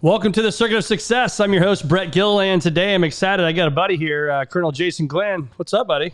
Welcome to the Circuit of Success. I'm your host, Brett Gilliland. Today, I'm excited. I got a buddy here, Colonel Jason Glynn. What's up, buddy?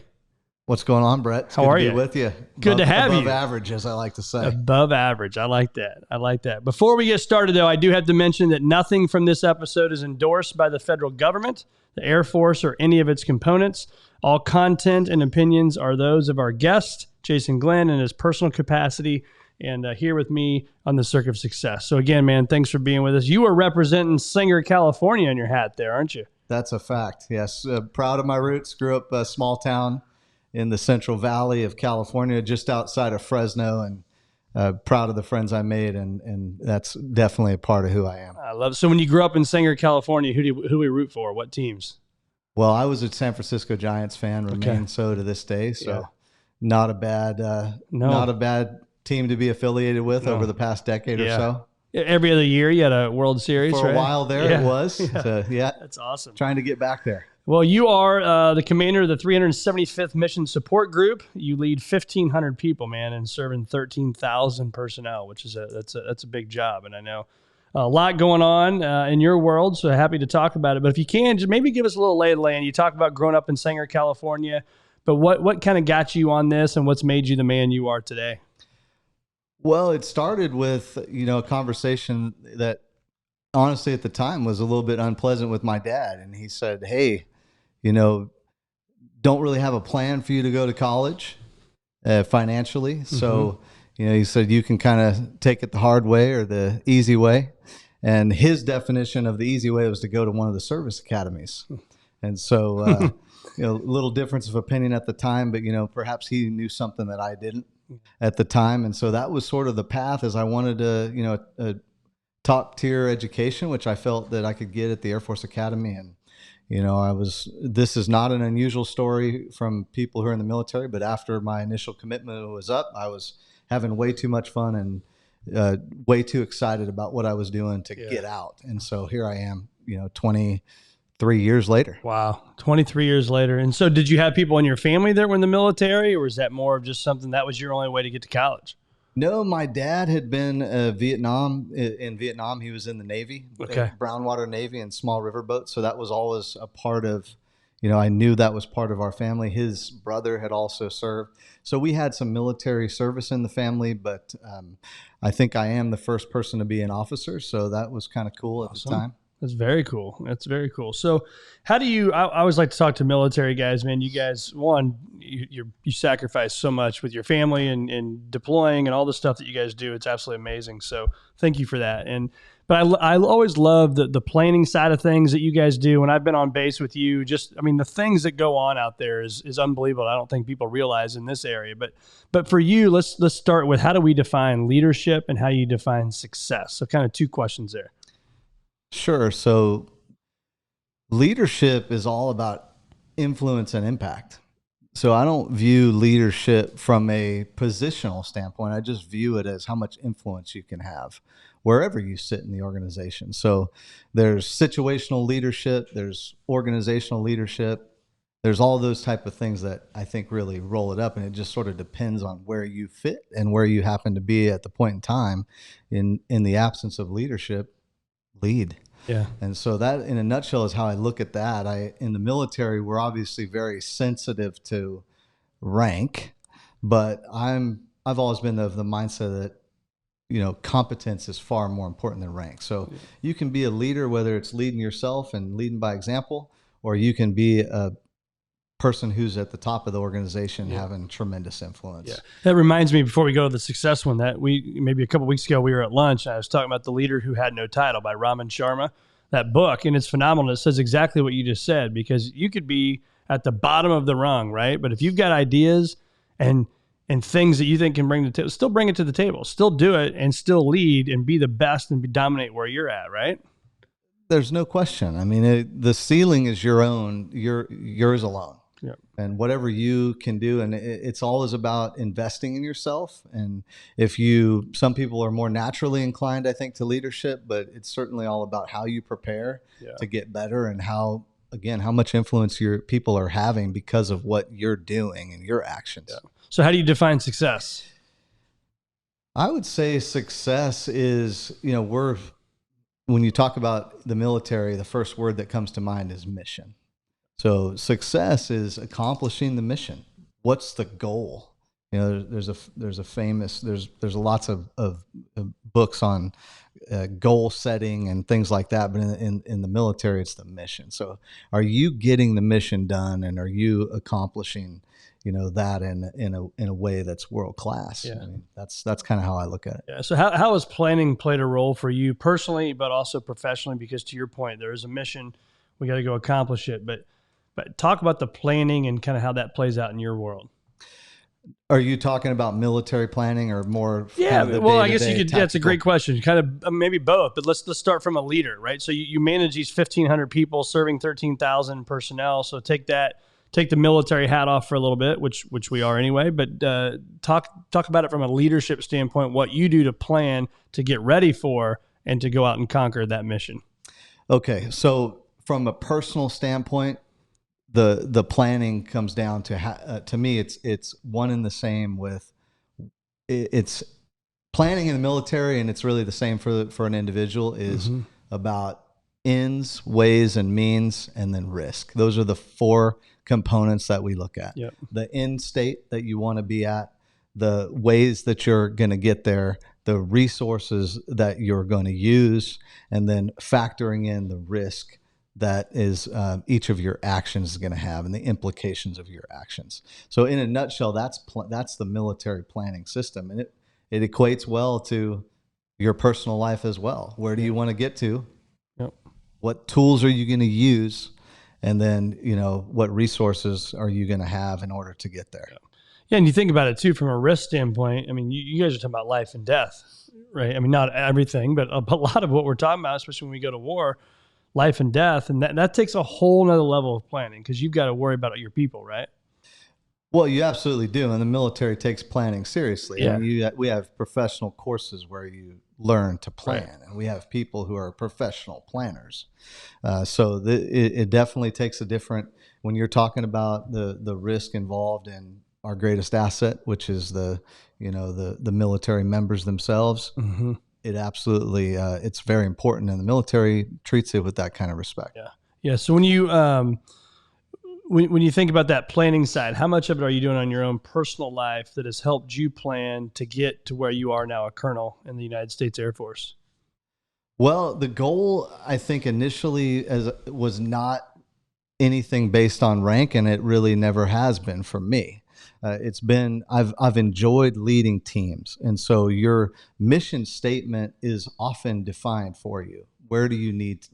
What's going on, Brett? It's How good are to you? be with you. Good to have you. Above average, as I like to say. Above average. I like that. Before we get started, though, I do have to mention that nothing from this episode is endorsed by the federal government, the Air Force, or any of its components. All content and opinions are those of our guest, Jason Glynn, in his personal capacity, and here with me on the Circuit of Success. So again, man, thanks for being with us. You are representing Sanger, California in your hat there, aren't you? That's a fact, yes. Proud of my roots. Grew up a small town in the Central Valley of California, just outside of Fresno, and proud of the friends I made, and that's definitely a part of who I am. I love it. So when you grew up in Sanger, California, who we root for? What teams? Well, I was a San Francisco Giants fan, remain so to this day, so not a bad team to be affiliated with over the past decade or so. Every other year you had a World Series, For right? a while there it was. So, That's awesome. Trying to get back there. Well, you are the commander of the 375th Mission Support Group. You lead 1,500 people, man, and serving 13,000 personnel, which is that's a big job. And I know a lot going on in your world, so happy to talk about it. But if you can, just maybe give us a little lay of the land. You talk about growing up in Sanger, California, but what kind of got you on this, and what's made you the man you are today? Well, it started with, a conversation that honestly at the time was a little bit unpleasant with my dad. And he said, hey, don't really have a plan for you to go to college financially. Mm-hmm. So, he said, you can kind of take it the hard way or the easy way. And his definition of the easy way was to go to one of the service academies. And so, a little difference of opinion at the time, but, perhaps he knew something that I didn't at the time. And so that was sort of the path, as I wanted a top tier education, which I felt that I could get at the Air Force Academy. And, this is not an unusual story from people who are in the military, but after my initial commitment was up, I was having way too much fun and way too excited about what I was doing to get out. And so here I am, 23 years later. Wow. 23 years later. And so did you have people in your family that were in the military, or was that more of just something that was your only way to get to college? No, my dad had been in Vietnam. He was in the Navy, Brownwater Navy and small river boats. So that was always a part of, I knew that was part of our family. His brother had also served. So we had some military service in the family, but I think I am the first person to be an officer. So that was kind of cool at the time. That's very cool. So how do you, I always like to talk to military guys, man. You guys, you sacrifice so much with your family and deploying and all the stuff that you guys do. It's absolutely amazing. So thank you for that. But I always love the planning side of things that you guys do. When I've been on base with you, the things that go on out there is unbelievable. I don't think people realize in this area, but for you, let's start with, how do we define leadership and how you define success? So kind of two questions there. Sure. So leadership is all about influence and impact. So I don't view leadership from a positional standpoint. I just view it as how much influence you can have wherever you sit in the organization. So there's situational leadership, there's organizational leadership, there's all those type of things that I think really roll it up, and it just sort of depends on where you fit and where you happen to be at the point in time. In the absence of leadership, lead. Yeah. And so that, in a nutshell, is how I look at that. In the military, we're obviously very sensitive to rank, but I've always been of the mindset that, competence is far more important than rank. So you can be a leader, whether it's leading yourself and leading by example, or you can be a person who's at the top of the organization having tremendous influence. Yeah. That reminds me, before we go to the success one, that maybe a couple of weeks ago, we were at lunch and I was talking about The Leader Who Had No Title by Raman Sharma, that book. And it's phenomenal. It says exactly what you just said, because you could be at the bottom of the rung, right? But if you've got ideas and things that you think can bring to the table, still bring it to the table, still do it, and still lead and be the best and dominate where you're at, right? There's no question. I mean, the ceiling is your own, yours alone. Yeah. And whatever you can do, and it's always about investing in yourself. And some people are more naturally inclined, I think, to leadership, but it's certainly all about how you prepare to get better, and how much influence your people are having because of what you're doing and your actions. Yeah. So how do you define success? I would say success is, we're when you talk about the military, the first word that comes to mind is mission. So success is accomplishing the mission. What's the goal? You know, there's a famous, there's lots of books on goal setting and things like that, but in the military, it's the mission. So are you getting the mission done, and are you accomplishing, you know, that in a way that's world class? Yeah. I mean, that's kind of how I look at it. Yeah. So how has planning played a role for you personally, but also professionally? Because to your point, there is a mission, we got to go accomplish it. But talk about the planning and kind of how that plays out in your world. Are you talking about military planning or more? Yeah, kind of the well, I guess you day-to-day could. That's a tactical? great question. Kind of maybe both, but let's start from a leader, right? So you manage these 1,500 people serving 13,000 personnel. So take the military hat off for a little bit, which we are anyway. But talk about it from a leadership standpoint. What you do to plan to get ready for and to go out and conquer that mission. Okay, so from a personal standpoint, the planning comes down to me. It's one and the same with it's planning in the military, and it's really the same for an individual. Is about ends, ways, and means, and then risk. Those are the four components that we look at. Yep. The end state that you want to be at, the ways that you're going to get there, the resources that you're going to use, and then factoring in the risk that is each of your actions is going to have, and the implications of your actions. So in a nutshell, that's the military planning system, and it equates well to your personal life as well. Where do you want to get to? Yep. What tools are you going to use? And then, you know, what resources are you going to have in order to get there? Yeah, and you think about it too from a risk standpoint. I mean, you guys are talking about life and death, right? I mean, not everything, but a lot of what we're talking about, especially when we go to war, life and death, and that takes a whole nother level of planning because you've got to worry about your people, right? Well, you absolutely do, and the military takes planning seriously. Yeah. I mean, we have professional courses where you learn to plan, Right. and we have people who are professional planners. So it definitely takes a different. When you're talking about the risk involved in our greatest asset, which is the military members themselves. Mm-hmm. It absolutely it's very important, and the military treats it with that kind of respect. Yeah. So when you when you think about that planning side, how much of it are you doing on your own personal life that has helped you plan to get to where you are now, a colonel in the United States Air Force? Well, the goal, I think, initially was not anything based on rank, and it really never has been for me. It's been I've enjoyed leading teams, and so your mission statement is often defined for you. Where do you need?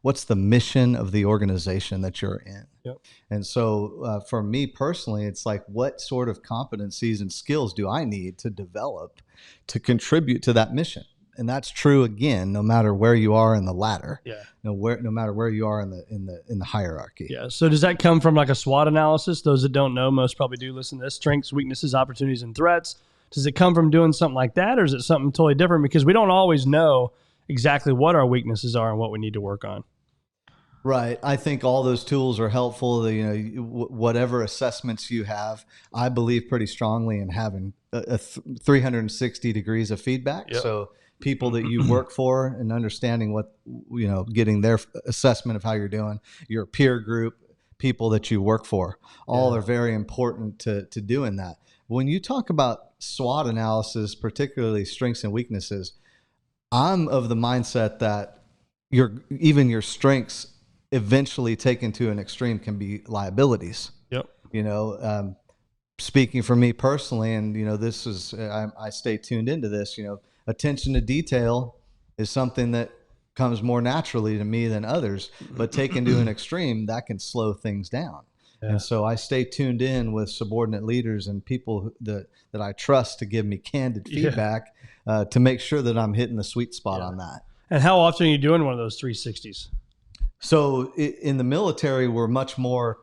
What's the mission of the organization that you're in? Yep. And so, for me personally, it's like, what sort of competencies and skills do I need to develop to contribute to that mission? And that's true again, no matter where you are in the ladder. Yeah. No matter where you are in the hierarchy. Yeah. So does that come from like a SWOT analysis? Those that don't know, most probably do listen to this: strengths, weaknesses, opportunities, and threats. Does it come from doing something like that, or is it something totally different? Because we don't always know exactly what our weaknesses are and what we need to work on. Right. I think all those tools are helpful. Whatever assessments you have, I believe pretty strongly in having a 360 degrees of feedback. Yep. So people that you work for and understanding what, getting their assessment of how you're doing, your peer group, people that you work for, all are very important to doing that. When you talk about SWOT analysis, particularly strengths and weaknesses, I'm of the mindset that even your strengths eventually taken to an extreme can be liabilities. Yep. Speaking for me personally, and this is I stay tuned into this. Attention to detail is something that comes more naturally to me than others, but taken to an extreme, that can slow things down. Yeah. And so I stay tuned in with subordinate leaders and people that I trust to give me candid feedback to make sure that I'm hitting the sweet spot on that. And how often are you doing one of those 360s? So in the military, we're much more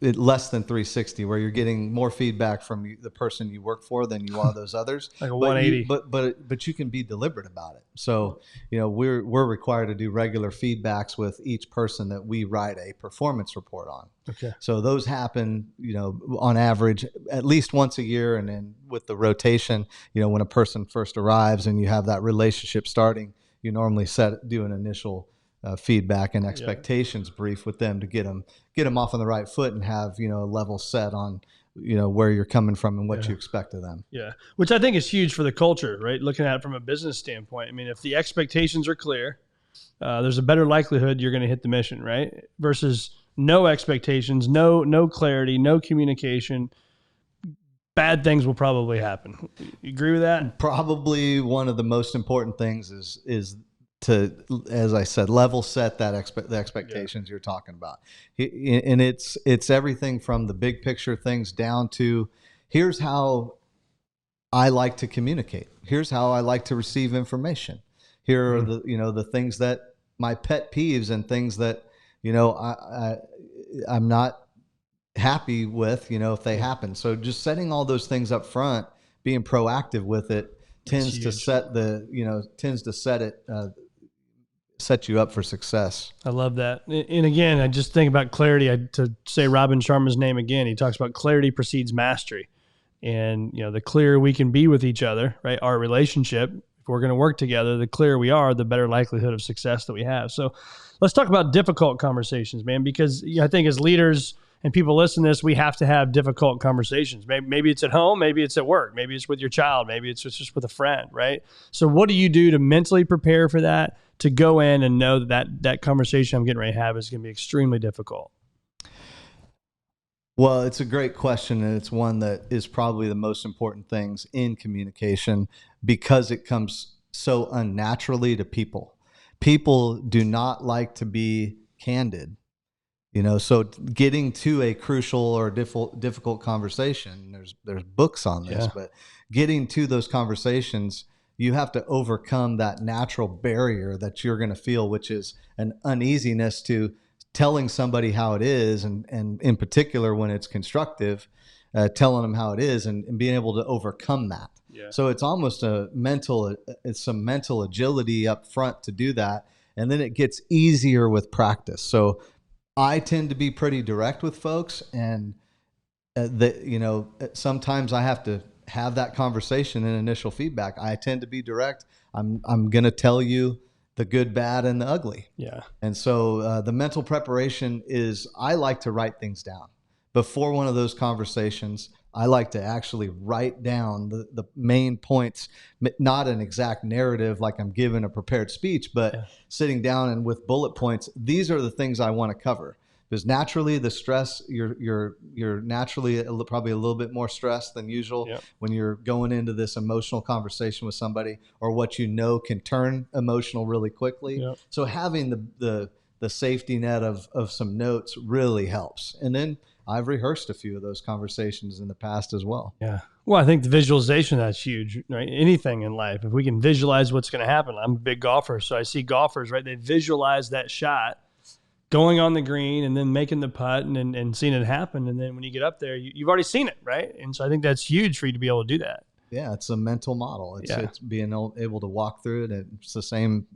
less than 360, where you're getting more feedback from the person you work for than you are those others. Like a 180. But you can be deliberate about it. So we're required to do regular feedbacks with each person that we write a performance report on. Okay. So those happen on average at least once a year, and then with the rotation, when a person first arrives and you have that relationship starting, you normally do an initial feedback and expectations brief with them to get them off on the right foot and have, a level set on, where you're coming from and what you expect of them. Yeah. Which I think is huge for the culture, right? Looking at it from a business standpoint. I mean, if the expectations are clear, there's a better likelihood you're going to hit the mission, right? Versus no expectations, no clarity, no communication. Bad things will probably happen. You agree with that? Probably one of the most important things is to, as I said, level set the expectations you're talking about. And it's everything from the big picture things down to, here's how I like to communicate. Here's how I like to receive information. Here are the things that my pet peeves and things that, I'm not happy with, if they happen. So just setting all those things up front, being proactive with it tends to set you up for success. I love that. And again, I just think about clarity. To say Robin Sharma's name again, he talks about clarity precedes mastery. And, the clearer we can be with each other, right? Our relationship, if we're going to work together, the clearer we are, the better likelihood of success that we have. So let's talk about difficult conversations, man, because I think as leaders and people listen to this, we have to have difficult conversations. Maybe it's at home, maybe it's at work, maybe it's with your child, maybe it's just with a friend, right? So what do you do to mentally prepare for that, to go in and know that conversation I'm getting ready to have is going to be extremely difficult? Well, it's a great question, and it's one that is probably the most important things in communication because it comes so unnaturally to people. People do not like to be candid. So getting to a crucial or difficult conversation, there's books on this, but getting to those conversations, you have to overcome that natural barrier that you're going to feel, which is an uneasiness to telling somebody how it is, and in particular when it's constructive, telling them how it is and being able to overcome that. Yeah. So it's almost some mental agility up front to do that, and then it gets easier with practice. So I tend to be pretty direct with folks, and sometimes I have to have that conversation and initial feedback. I tend to be direct. I'm going to tell you the good, bad, and the ugly. Yeah. And so the mental preparation is, I like to write things down before one of those conversations. I like to actually write down the main points, not an exact narrative like I'm giving a prepared speech, but sitting down and with bullet points, these are the things I want to cover. Because naturally the stress, you're naturally probably a little bit more stressed than usual when you're going into this emotional conversation with somebody, or what can turn emotional really quickly. So having the safety net of some notes really helps. And then I've rehearsed a few of those conversations in the past as well. Yeah. Well, I think the visualization, that's huge, right? Anything in life, if we can visualize what's going to happen. I'm a big golfer, so I see golfers, right? They visualize that shot going on the green and then making the putt and seeing it happen. And then when you get up there, you've already seen it, right? And so I think that's huge for you to be able to do that. Yeah, it's a mental model. It's being able to walk through it. It's the same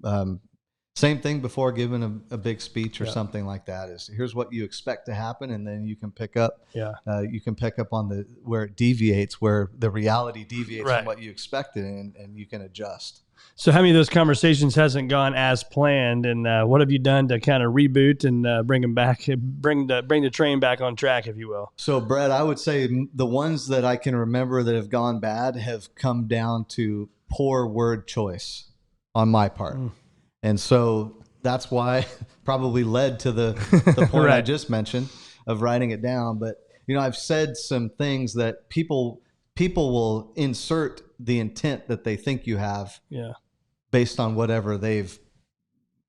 thing before giving a big speech or something like that. Is here's what you expect to happen, and then you can pick up. You can pick up on where it deviates, where the reality deviates from what you expected, and you can adjust. So how many of those conversations hasn't gone as planned, and what have you done to kind of reboot and bring them back, bring the train back on track, if you will? So Brett, I would say the ones that I can remember that have gone bad have come down to poor word choice on my part. And so that's why probably led to the point I just mentioned of writing it down. But, I've said some things that people will insert the intent that they think you have based on whatever how they've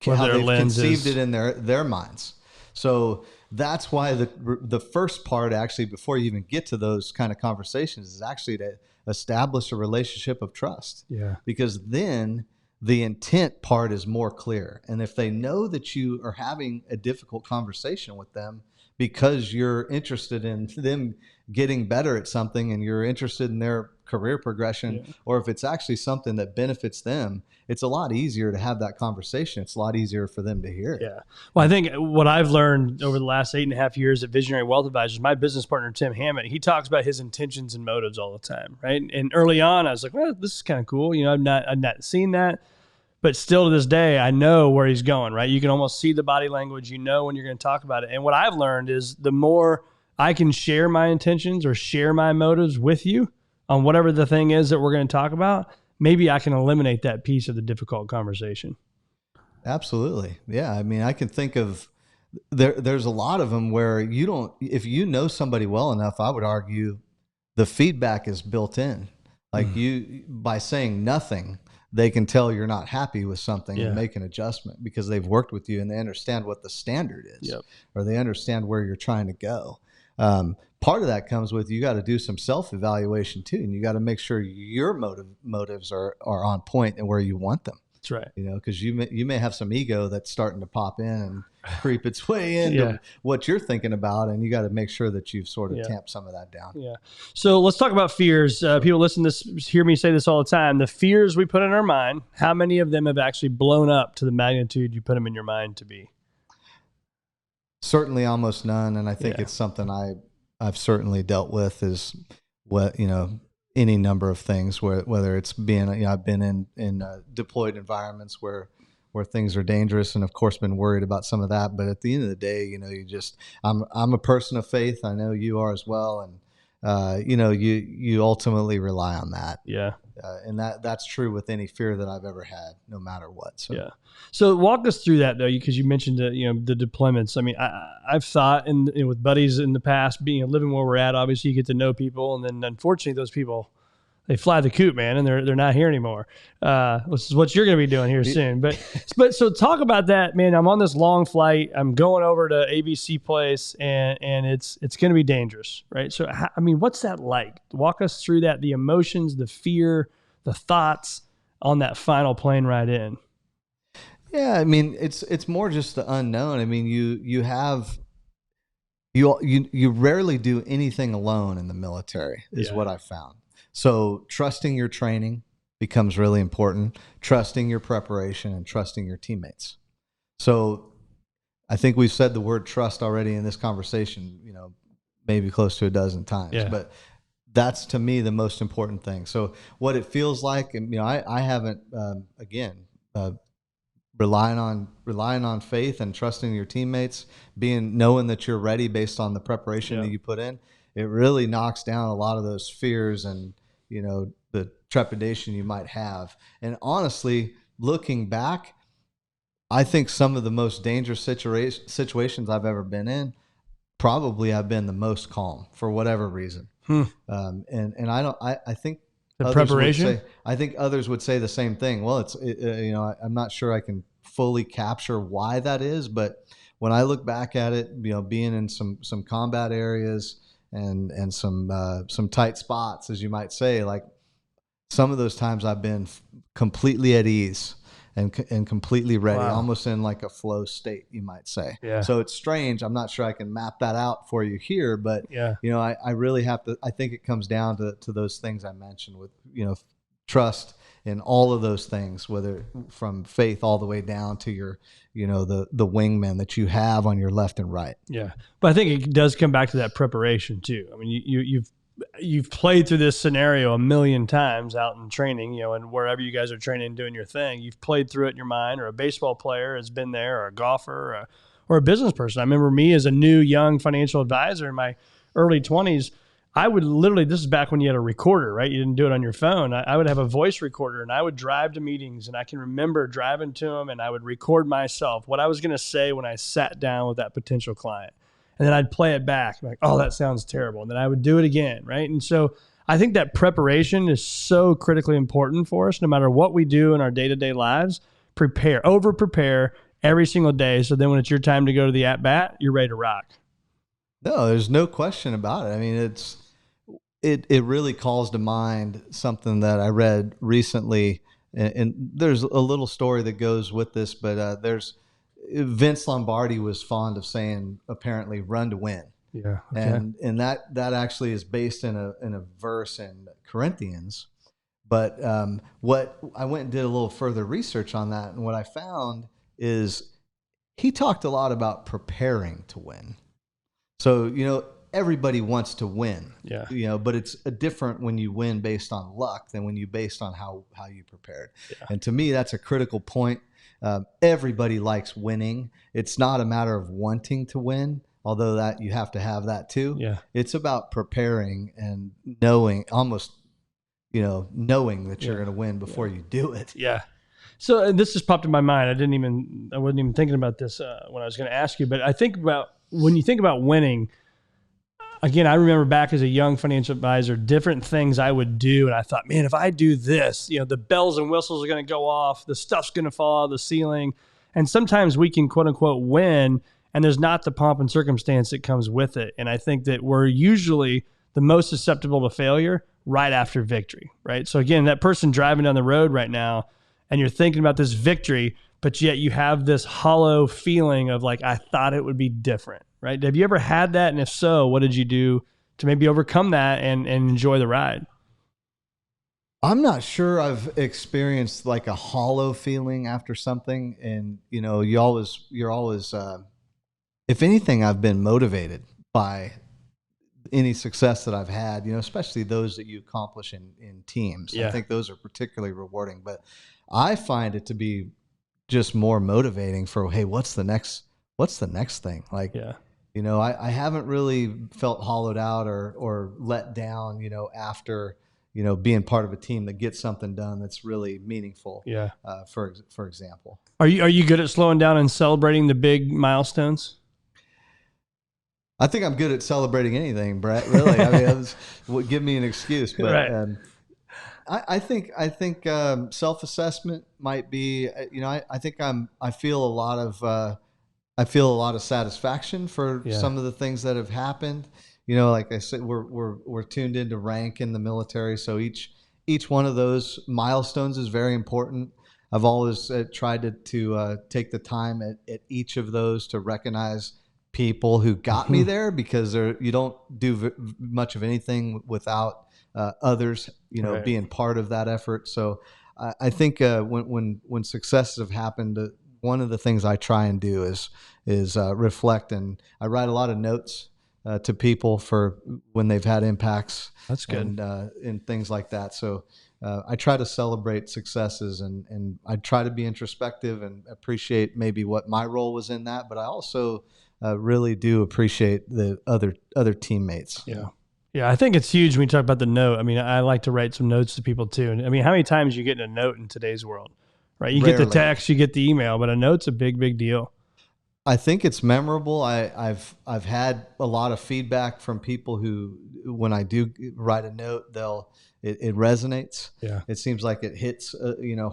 conceived it in their minds. So that's why the first part, actually, before you even get to those kind of conversations, is actually to establish a relationship of trust. Yeah. Because then the intent part is more clear. And if they know that you are having a difficult conversation with them because you're interested in them getting better at something and you're interested in their career progression, or if it's actually something that benefits them, it's a lot easier to have that conversation. It's a lot easier for them to hear it. Yeah. Well, I think what I've learned over the last 8.5 years at Visionary Wealth Advisors, my business partner, Tim Hammett, he talks about his intentions and motives all the time, right? And early on, I was like, well, this is kind of cool. I've not seen that. but still to this day, I know where he's going, right? You can almost see the body language, you know, when you're going to talk about it. And what I've learned is the more I can share my intentions or share my motives with you on whatever the thing is that we're going to talk about, maybe I can eliminate that piece of the difficult conversation. Absolutely. Yeah. I mean, I can think of there's a lot of them where you don't, if you know somebody well enough, I would argue the feedback is built in. Like you, by saying nothing, they can tell you're not happy with something and make an adjustment because they've worked with you and they understand what the standard is, or they understand where you're trying to go. Part of that comes with, you got to do some self-evaluation too. And you got to make sure your motives are on point and where you want them. That's right. You know, because you may have some ego that's starting to pop in and creep its way into what you're thinking about, and you got to make sure that you've sort of tamped some of that down. Yeah. So let's talk about fears. People listen to this, hear me say this all the time. The fears we put in our mind, how many of them have actually blown up to the magnitude you put them in your mind to be? Certainly almost none, and I think it's something I've certainly dealt with, is what, you know, any number of things, whether it's being, you know, I've been in deployed environments where things are dangerous, and of course been worried about some of that. But at the end of the day, you know, I'm a person of faith. I know you are as well, and you know, you ultimately rely on that. Yeah. And that's true with any fear that I've ever had, no matter what. So. So walk us through that, though, because you mentioned you know, the deployments. I mean, I've thought with buddies in the past, living where we're at, obviously you get to know people, and then unfortunately those people, they fly the coop, man, and they're not here anymore. Which is what you're going to be doing here soon. But so talk about that, man. I'm on this long flight. I'm going over to ABC place, and it's going to be dangerous, right? So I mean, what's that like? Walk us through that, the emotions, the fear, the thoughts on that final plane ride in. Yeah, I mean, it's more just the unknown. I mean, you rarely do anything alone in the military, is what I found. So trusting your training becomes really important, trusting your preparation, and trusting your teammates. So I think we've said the word trust already in this conversation, you know, maybe close to a dozen times, but that's, to me, the most important thing. So what it feels like, and, you know, I haven't, relying on faith and trusting your teammates, knowing that you're ready based on the preparation that you put in, it really knocks down a lot of those fears and, you know, the trepidation you might have. And honestly, looking back, I think some of the most dangerous situations I've ever been in, probably I've been the most calm for whatever reason. And I think the preparation. I think others would say the same thing. Well, you know, I'm not sure I can fully capture why that is, but when I look back at it, you know, being in some combat areas and some tight spots, as you might say, like some of those times I've been completely at ease and completely ready, almost in like a flow state, you might say. So it's strange. I'm not sure I can map that out for you here, but you know, I really have to. I think it comes down to those things I mentioned, with, you know, trust in all of those things, whether from faith all the way down to your, you know, the wingmen that you have on your left and right. Yeah, but I think it does come back to that preparation too. I mean, you've played through this scenario a million times out in training, you know, and wherever you guys are training and doing your thing, you've played through it in your mind, or a baseball player has been there, or a golfer, or a business person. I remember me as a new young financial advisor in my early 20s, I would literally, this is back when you had a recorder, right? You didn't do it on your phone. I would have a voice recorder, and I would drive to meetings, and I can remember driving to them, and I would record myself, what I was going to say when I sat down with that potential client. And then I'd play it back, like, oh, that sounds terrible. And then I would do it again, right? And so I think that preparation is so critically important for us, no matter what we do in our day-to-day lives. Over-prepare every single day, so then when it's your time to go to the at-bat, you're ready to rock. No, there's no question about it. I mean, it really calls to mind something that I read recently, and there's a little story that goes with this, but Vince Lombardi was fond of saying, apparently, run to win. Yeah. Okay. And that actually is based in a verse in Corinthians. But what I went and did a little further research on that, and what I found is he talked a lot about preparing to win. So, you know, everybody wants to win. Yeah. But it's different when you win based on luck than when you based on how you prepared. Yeah. And to me, that's a critical point. Everybody likes winning. It's not a matter of wanting to win, although that you have to have that too. Yeah. It's about preparing and knowing, almost, knowing that you're going to win before you do it. Yeah. So this just popped in my mind. I wasn't even thinking about this when I was going to ask you, but I think about when you think about winning. Again, I remember back as a young financial advisor, different things I would do. And I thought, man, if I do this, the bells and whistles are going to go off. The stuff's going to fall out of the ceiling. And sometimes we can, quote unquote, win. And there's not the pomp and circumstance that comes with it. And I think that we're usually the most susceptible to failure right after victory, right? So again, that person driving down the road right now, and you're thinking about this victory, but yet you have this hollow feeling of like, I thought it would be different. Right? Have you ever had that? And if so, what did you do to maybe overcome that and enjoy the ride? I'm not sure I've experienced like a hollow feeling after something. And, you're always, if anything, I've been motivated by any success that I've had, especially those that you accomplish in teams. Yeah. I think those are particularly rewarding, but I find it to be just more motivating for, hey, what's the next thing? Like, yeah. I haven't really felt hollowed out or let down, after, being part of a team that gets something done that's really meaningful. Yeah. For example. Are you good at slowing down and celebrating the big milestones? I think I'm good at celebrating anything, Brett. Really, I mean, give me an excuse, but right. I think self-assessment might be. I think I feel a lot of satisfaction for some of the things that have happened. Like I said, we're tuned into rank in the military, so each one of those milestones is very important. I've always tried to take the time at each of those to recognize people who got me there, because you don't do much of anything without others, right. being part of that effort. So I think when successes have happened, one of the things I try and do is reflect, and I write a lot of notes to people for when they've had impacts. That's good. And things like that. So I try to celebrate successes, and I try to be introspective and appreciate maybe what my role was in that, but I also really do appreciate the other teammates. Yeah. Yeah, I think it's huge when we talk about the note. I mean, I like to write some notes to people too. And I mean, how many times you get a note in today's world, right? You Rarely. Get the text, you get the email, but a note's a big deal. I think it's memorable. I've had a lot of feedback from people who, when I do write a note, it resonates. Yeah. It seems like it hits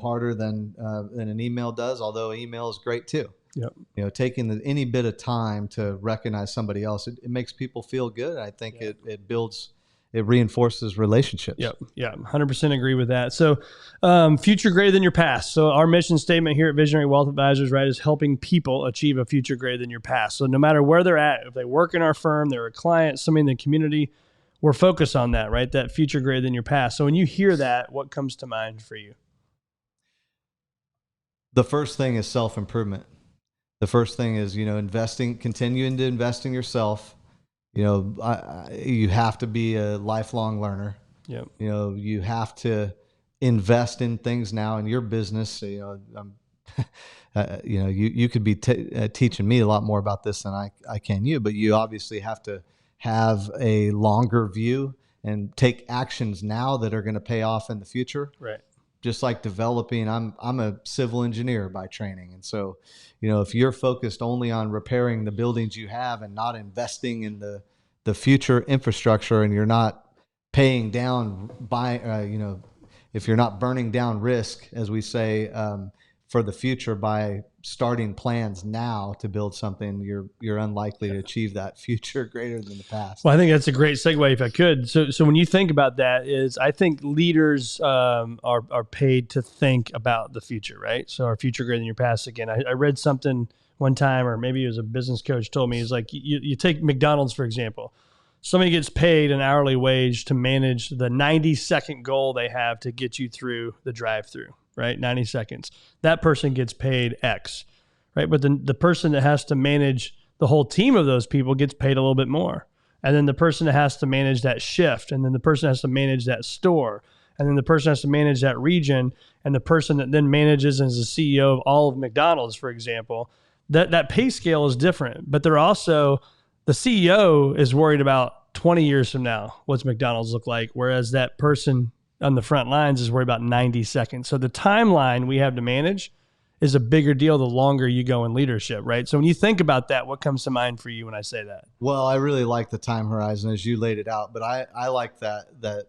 harder than an email does. Although email is great too. Yep. Taking any bit of time to recognize somebody else, it makes people feel good. I think it builds, it reinforces relationships. Yep. Yeah. 100% agree with that. So, future greater than your past. So our mission statement here at Visionary Wealth Advisors, right, is helping people achieve a future greater than your past. So no matter where they're at, if they work in our firm, they're a client, somebody in the community, we're focused on that, right? That future greater than your past. So when you hear that, what comes to mind for you? The first thing is self-improvement. The first thing is, continuing to invest in yourself. You have to be a lifelong learner. Yep. You have to invest in things now in your business. You could be teaching me a lot more about this than I can you, but you obviously have to have a longer view and take actions now that are going to pay off in the future. Right. Just like developing, I'm a civil engineer by training. And so, if you're focused only on repairing the buildings you have and not investing in the future infrastructure, and you're not paying down if you're not burning down risk, as we say, for the future by starting plans now to build something, you're unlikely to achieve that future greater than the past. Well, I think that's a great segue if I could. So when you think about that, I think leaders are paid to think about the future, right? So our future greater than your past. Again, I read something one time, or maybe it was a business coach told me, he's like, you take McDonald's, for example. Somebody gets paid an hourly wage to manage the 90-second goal they have to get you through the drive-through, right? 90 seconds. That person gets paid X, right? But the person that has to manage the whole team of those people gets paid a little bit more. and then the person that has to manage that shift, and then the person has to manage that store, and then the person has to manage that region, and the person that then manages and is the CEO of all of McDonald's, for example, that pay scale is different. But they're also, the CEO is worried about 20 years from now, what's McDonald's look like, whereas that person on the front lines is worried about 90 seconds. So the timeline we have to manage is a bigger deal the longer you go in leadership, right? So when you think about that, what comes to mind for you when I say that? Well, I really like the time horizon as you laid it out, but I like that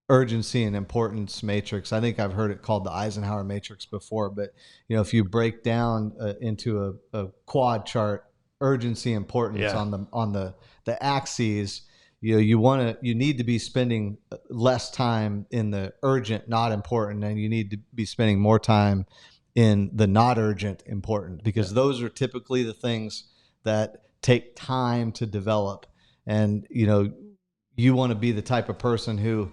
urgency and importance matrix. I think I've heard it called the Eisenhower matrix before, but if you break down into a quad chart, urgency, importance on the axes, you need to be spending less time in the urgent, not important, and you need to be spending more time in the not urgent, important, because those are typically the things that take time to develop. And you want to be the type of person who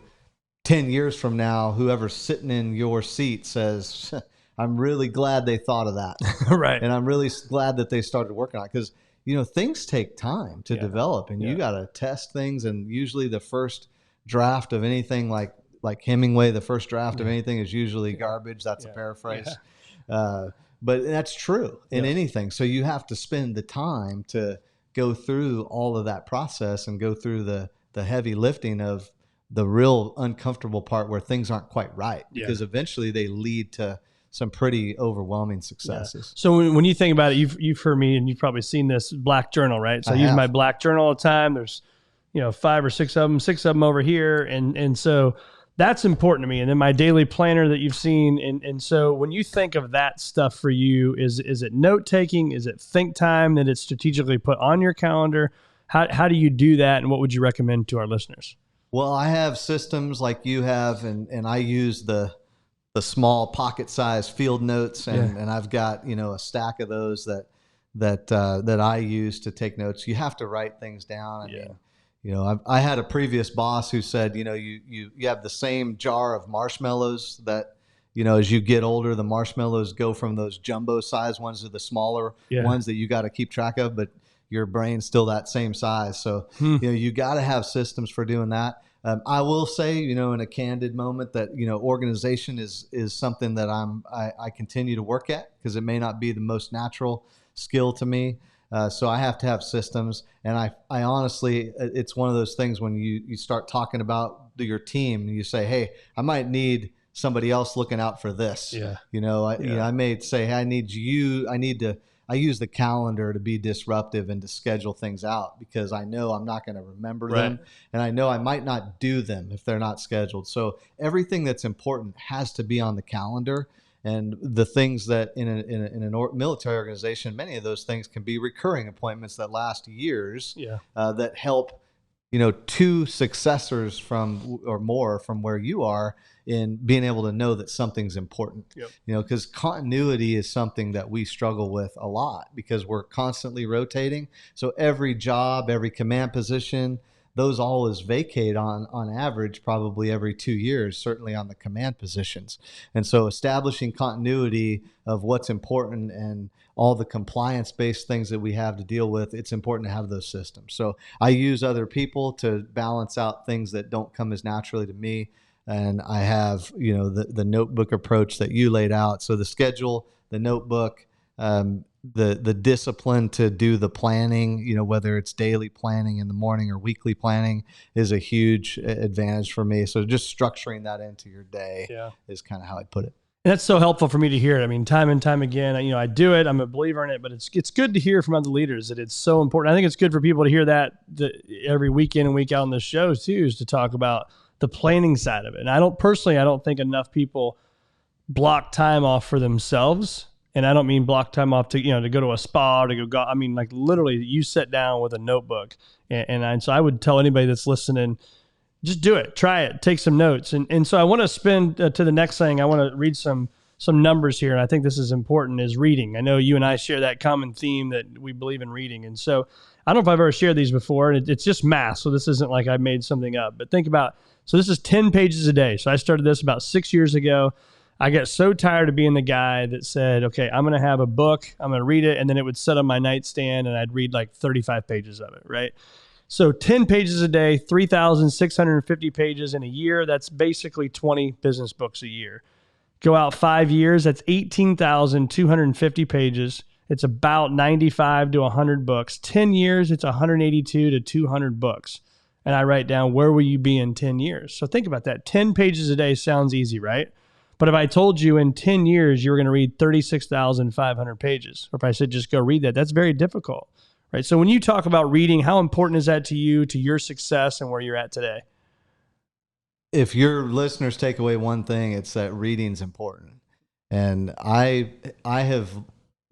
10 years from now, whoever's sitting in your seat says, I'm really glad they thought of that. Right. And I'm really glad that they started working on it, because things take time to develop, and you got to test things. And usually the first draft of anything, like Hemingway, the first draft of anything is usually garbage. That's a paraphrase. But that's true in anything. So you have to spend the time to go through all of that process and go through the heavy lifting of the real uncomfortable part where things aren't quite right, because eventually they lead to some pretty overwhelming successes. So when you think about it, you've heard me, and you've probably seen this black journal, right? So I use my black journal all the time. There's 5 or 6 of them, 6 of them over here. And so that's important to me. And then my daily planner that you've seen. And so when you think of that stuff for you, is it note taking? Is it think time that it's strategically put on your calendar? How do you do that? And what would you recommend to our listeners? Well, I have systems like you have, and I use the small pocket size field notes, and I've got, a stack of those that I use to take notes. You have to write things down. I mean, I had a previous boss who said, you have the same jar of marshmallows that, as you get older, the marshmallows go from those jumbo size ones to the smaller ones that you got to keep track of, but your brain's still that same size. So, you got to have systems for doing that. I will say, in a candid moment, that, organization is something that I continue to work at, because it may not be the most natural skill to me. So I have to have systems. And I honestly, it's one of those things when you start talking about your team, and you say, hey, I might need somebody else looking out for this. I may say, hey, I use the calendar to be disruptive and to schedule things out, because I know I'm not going to remember them, and I know I might not do them if they're not scheduled. So everything that's important has to be on the calendar. And the things that in a military organization, many of those things can be recurring appointments that last years, that help, 2 successors from or more from where you are in being able to know that something's important. Because continuity is something that we struggle with a lot, because we're constantly rotating. So every job, every command position, those always vacate on average probably every 2 years, certainly on the command positions. And so establishing continuity of what's important and all the compliance-based things that we have to deal with, it's important to have those systems. So I use other people to balance out things that don't come as naturally to me. And I have, the notebook approach that you laid out. So the schedule, the notebook, the discipline to do the planning, whether it's daily planning in the morning or weekly planning, is a huge advantage for me. So just structuring that into your day is kind of how I put it. And that's so helpful for me to hear it. I mean, time and time again, I do it. I'm a believer in it, but it's good to hear from other leaders that it's so important. I think it's good for people to hear that every week in and week out on the show too, is to talk about the planning side of it. And I don't think enough people block time off for themselves. And I don't mean block time off to, to go to a spa or to go golf. I mean, like literally you sit down with a notebook. So I would tell anybody that's listening, just do it, try it, take some notes. And so I want to spin to the next thing. I want to read some numbers here. And I think this is important, is reading. I know you and I share that common theme that we believe in reading. And so I don't know if I've ever shared these before, and it's just math. So this isn't like I made something up, but think about, so this is 10 pages a day. So I started this about 6 years ago. I got so tired of being the guy that said, okay, I'm going to have a book, I'm going to read it, and then it would sit on my nightstand and I'd read like 35 pages of it, right? So 10 pages a day, 3,650 pages in a year. That's basically 20 business books a year. Go out 5 years, that's 18,250 pages. It's about 95 to 100 books. 10 years, it's 182 to 200 books. And I write down, where will you be in 10 years? So think about that. 10 pages a day sounds easy, right? But if I told you in 10 years you were going to read 36,500 pages, or if I said just go read that, that's very difficult, right? So when you talk about reading, how important is that to you, to your success and where you're at today? If your listeners take away one thing, it's that reading's important. And I've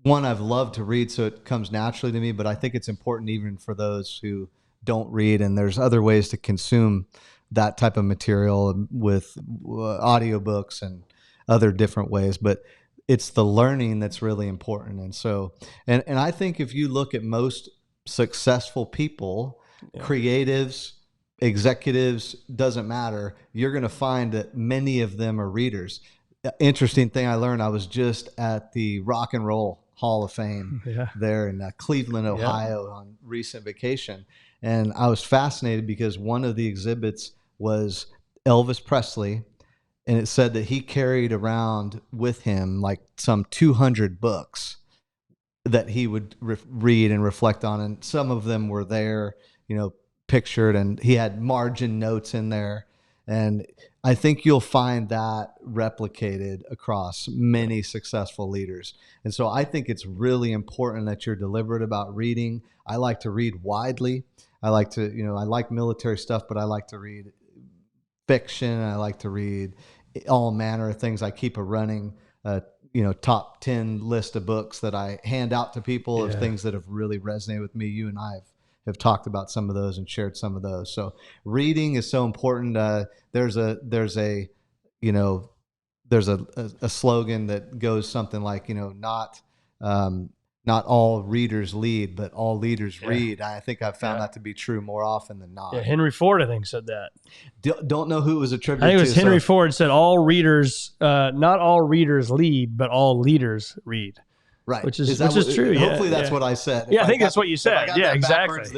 loved to read, so it comes naturally to me, but I think it's important even for those who don't read, and there's other ways to consume that type of material with audiobooks and other different ways, but it's the learning that's really important. And so, and I think if you look at most successful people, creatives, executives, doesn't matter, you're going to find that many of them are readers. Interesting thing I learned, I was just at the Rock and Roll Hall of Fame there in Cleveland, Ohio on recent vacation. And I was fascinated because one of the exhibits was Elvis Presley, and it said that he carried around with him like some 200 books that he would read and reflect on. And some of them were there, pictured, and he had margin notes in there. And I think you'll find that replicated across many successful leaders. And so I think it's really important that you're deliberate about reading. I like to read widely. I like to, I like military stuff, but I like to read fiction. I like to read all manner of things. I keep a running, top 10 list of books that I hand out to people of things that have really resonated with me. You and I have talked about some of those and shared some of those. So reading is so important. There's a slogan that goes something like, not all readers lead, but all leaders read. I think I've found that to be true more often than not. Yeah, Henry Ford, I think, said that. Don't know who it was attributed to. I think it was Henry Ford said all readers, not all readers lead, but all lead. Right. Which is true. Hopefully that's what I said. I think that's what you said. Yeah, exactly.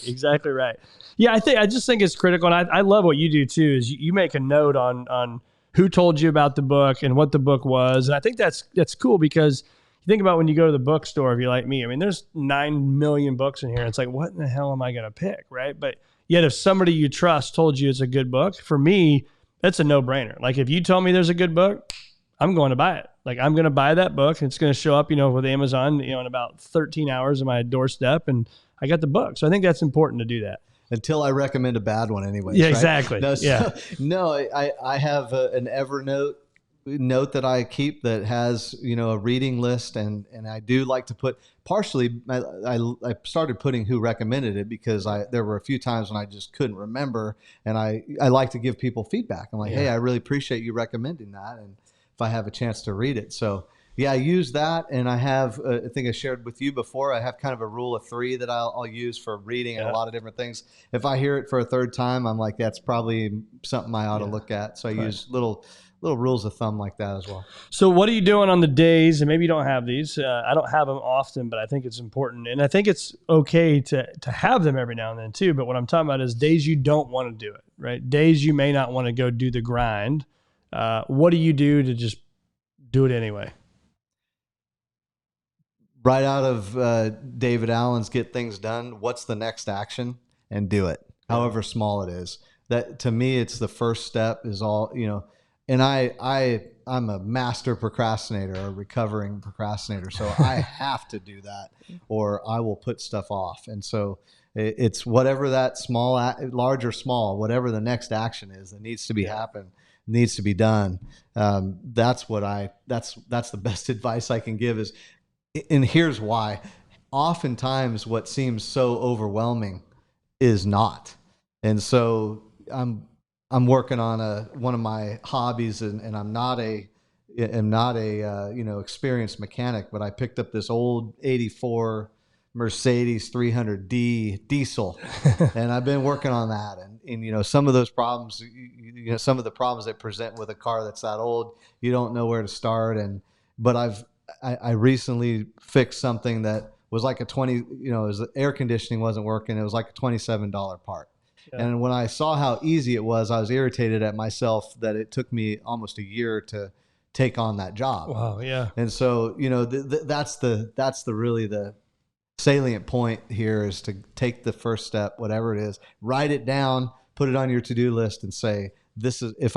Exactly right. Yeah, I just think it's critical. And I love what you do too, is you make a note on who told you about the book and what the book was. And I think that's cool, because you think about when you go to the bookstore, if you're like me, I mean, there's 9 million books in here. It's like, what in the hell am I going to pick? Right. But yet if somebody you trust told you it's a good book, for me, that's a no brainer. Like if you tell me there's a good book, I'm going to buy it. Like I'm going to buy that book, and it's going to show up, with Amazon, in about 13 hours on my doorstep, and I got the book. So I think that's important to do that. Until I recommend a bad one anyways. Yeah, right? Exactly. I have an Evernote note that I keep that has, a reading list. And I do like to put, partially, I started putting who recommended it because there were a few times when I just couldn't remember. And I like to give people feedback. I'm like, hey, I really appreciate you recommending that. And if I have a chance to read it. So I use that. And I have, I think I shared with you before, I have kind of a rule of 3 that I'll use for reading and a lot of different things. If I hear it for a third time, I'm like, that's probably something I ought to look at. So I use little rules of thumb like that as well. So what are you doing on the days, and maybe you don't have these, I don't have them often, but I think it's important. And I think it's okay to have them every now and then too. But what I'm talking about is days you don't want to do it, right? Days you may not want to go do the grind. What do you do to just do it anyway? Right out of David Allen's Get Things Done, what's the next action? And do it, however small it is. That, to me, it's the first step is all, and I'm a master procrastinator, a recovering procrastinator. So I have to do that or I will put stuff off. And so it's whatever that large or small, whatever the next action is that needs to be needs to be done. That's the best advice I can give is, and here's why. Oftentimes what seems so overwhelming is not. And so I'm working on one of my hobbies, and I'm not a experienced mechanic, but I picked up this old 84 Mercedes 300D diesel, and I've been working on that. And some of those problems, some of the problems that present with a car that's that old, you don't know where to start. But I recently fixed something that was like a 20, the air conditioning wasn't working. It was like a $27 part. Yeah. And when I saw how easy it was, I was irritated at myself that it took me almost a year to take on that job. Wow. Yeah. And so, that's really the salient point here, is to take the first step, whatever it is, write it down, put it on your to-do list, and say, this is, if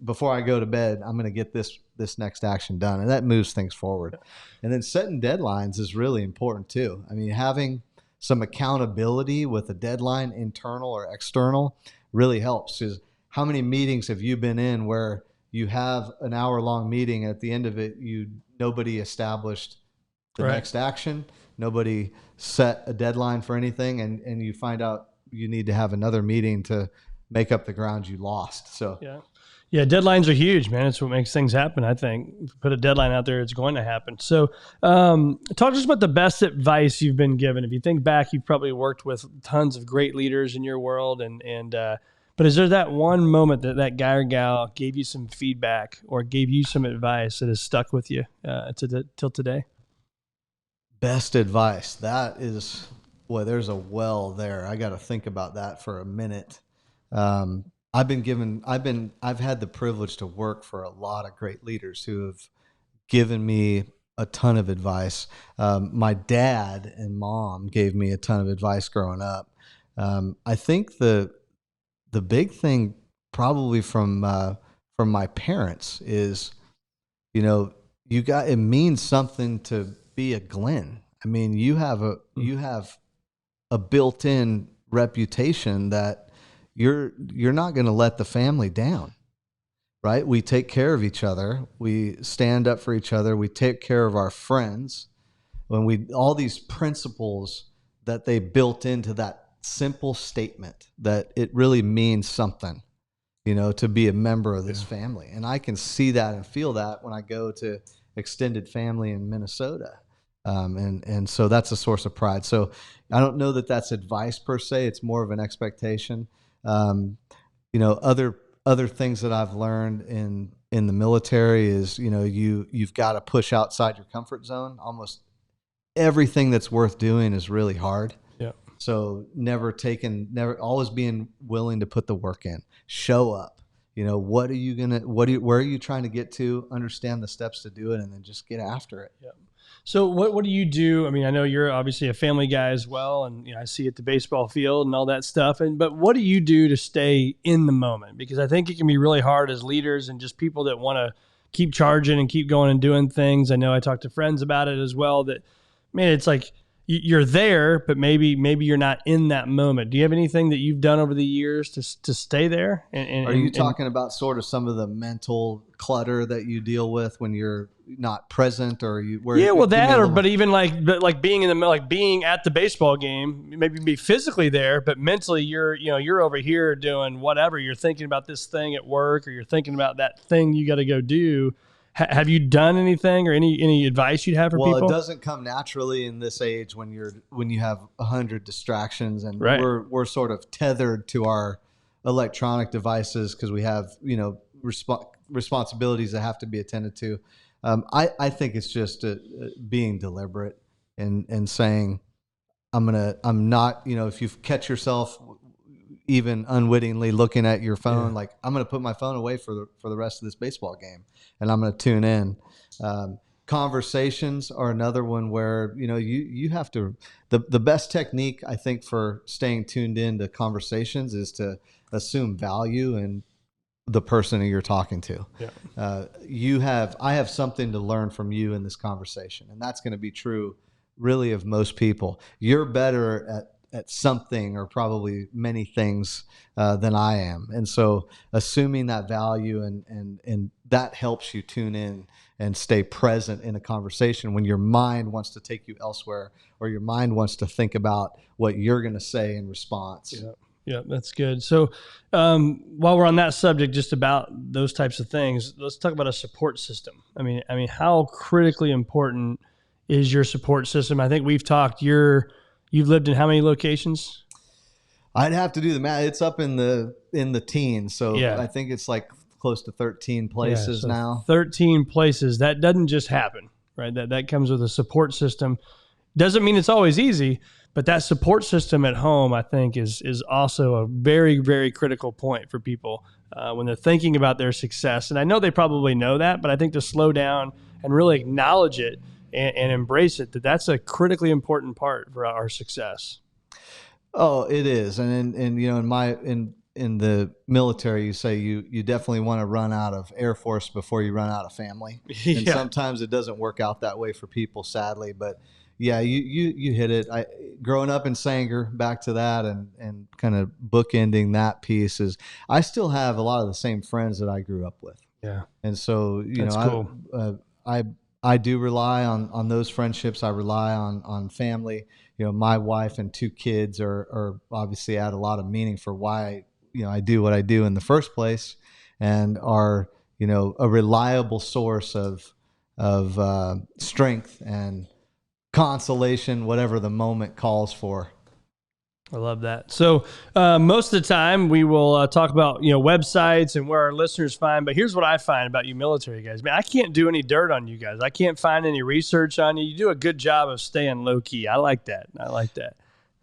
before I go to bed, I'm going to get this next action done. And that moves things forward. And then setting deadlines is really important too. I mean, having some accountability with a deadline, internal or external, really helps. Is how many meetings have you been in where you have an hour-long meeting, and at the end of it, nobody established the next action, nobody set a deadline for anything, and you find out you need to have another meeting to make up the ground you lost. So yeah, deadlines are huge, man. It's what makes things happen. I think if you put a deadline out there, it's going to happen. So talk to us about the best advice you've been given. If you think back, you've probably worked with tons of great leaders in your world, but is there that one moment that guy or gal gave you some feedback or gave you some advice that has stuck with you till today? Best advice. That is, boy, there's a well there. I got to think about that for a minute. I've had the privilege to work for a lot of great leaders who have given me a ton of advice. My dad and mom gave me a ton of advice growing up. I think the big thing probably from my parents is, it means something to be a Glynn. I mean, you have a built-in reputation that you're not going to let the family down, right? We take care of each other. We stand up for each other. We take care of our friends. All these principles that they built into that simple statement, that it really means something, to be a member of this family. And I can see that and feel that when I go to extended family in Minnesota. And so that's a source of pride. So I don't know that that's advice per se. It's more of an expectation. Other things that I've learned in the military is, you've got to push outside your comfort zone. Almost everything that's worth doing is really hard. Yeah. So always being willing to put the work in, show up. Where are you trying to get to? Understand the steps to do it, and then just get after it. Yeah. So what do you do? I mean, I know you're obviously a family guy as well, and I see you at the baseball field and all that stuff. But what do you do to stay in the moment? Because I think it can be really hard as leaders and just people that want to keep charging and keep going and doing things. I know I talked to friends about it as well. That, man, it's like you're there, but maybe you're not in that moment. Do you have anything that you've done over the years to stay there? Are you talking about sort of some of the mental clutter that you deal with when you're not present, or but even like being being at the baseball game, maybe be physically there, but mentally you're over here doing whatever. You're thinking about this thing at work, or you're thinking about that thing you got to go do. Have you done anything, or any advice you'd have for people? Well, it doesn't come naturally in this age when you have 100 distractions, and we're sort of tethered to our electronic devices because we have responsibilities that have to be attended to. I think it's just being deliberate and saying, I'm not, if you catch yourself even unwittingly looking at your phone, like, I'm going to put my phone away for the rest of this baseball game, and I'm going to tune in. Conversations are another one where, you have to, the best technique, I think, for staying tuned into conversations is to assume value in the person that you're talking to. Yeah. I have something to learn from you in this conversation, and that's going to be true really of most people. You're better at something, or probably many things, than I am. And so assuming that value and that helps you tune in and stay present in a conversation when your mind wants to take you elsewhere, or your mind wants to think about what you're going to say in response. Yeah. Yeah, that's good. So while we're on that subject, just about those types of things, let's talk about a support system. I mean, how critically important is your support system? I think we've talked, you've lived in how many locations? I'd have to do the math. It's up in the teens. So yeah. I think it's like close to 13 places now. 13 places. That doesn't just happen, right? That comes with a support system. Doesn't mean it's always easy, but that support system at home, I think, is also a very, very critical point for people when they're thinking about their success. And I know they probably know that, but I think to slow down and really acknowledge it and embrace it, that's a critically important part for our success. Oh, it is. And you know, in the military, you say you definitely want to run out of Air Force before you run out of family. Yeah. And sometimes it doesn't work out that way for people, sadly. But yeah, you hit it. Growing up in Sanger, back to that, and kind of bookending that piece is I still have a lot of the same friends that I grew up with. Yeah. And so, That's cool. I do rely on those friendships. I rely on family. You know, my wife and 2 kids are obviously add a lot of meaning for why, you know, I do what I do in the first place, and are, you know, a reliable source of strength and consolation, whatever the moment calls for. I love that. So most of the time we will talk about, you know, websites and where our listeners find, but here's what I find about you military guys. Man, I can't do any dirt on you guys. I can't find any research on you. You do a good job of staying low key. I like that.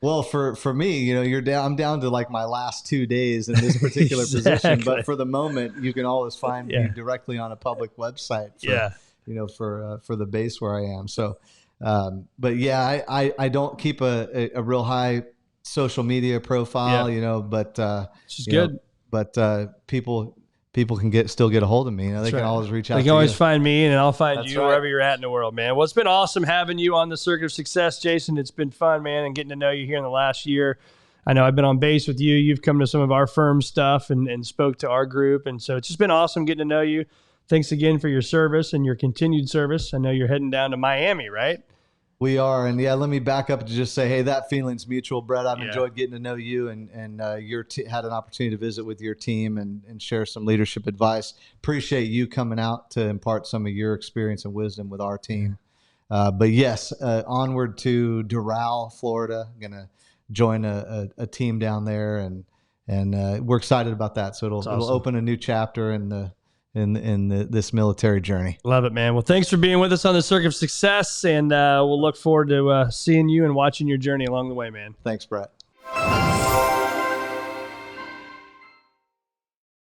Well, for me, you know, I'm down to like my last 2 days in this particular position, but for the moment, you can always find me directly on a public website. You know, for the base where I am. So, but yeah, I don't keep a real high social media profile, you know, but it's good. People can still get a hold of me. You know, they can always reach out. They can always find me, and I'll find you wherever right. you're at in the world, man. Well, it's been awesome having you on the Circuit of Success, Jason. It's been fun, man, and getting to know you here in the last year. I know I've been on base with you. You've come to some of our firm stuff and spoke to our group, and so it's just been awesome getting to know you. Thanks again for your service and your continued service. I know you're heading down to Miami, right? We are, and let me back up to just say, hey, that feeling's mutual, Brett. I've enjoyed getting to know you, and had an opportunity to visit with your team and share some leadership advice. Appreciate you coming out to impart some of your experience and wisdom with our team. But yes, onward to Doral, Florida. I'm gonna join a team down there, and we're excited about that. So it'll open a new chapter in this military journey. Love it, man. Well, thanks for being with us on the Circuit of Success, and we'll look forward to seeing you and watching your journey along the way, man. Thanks, Brett.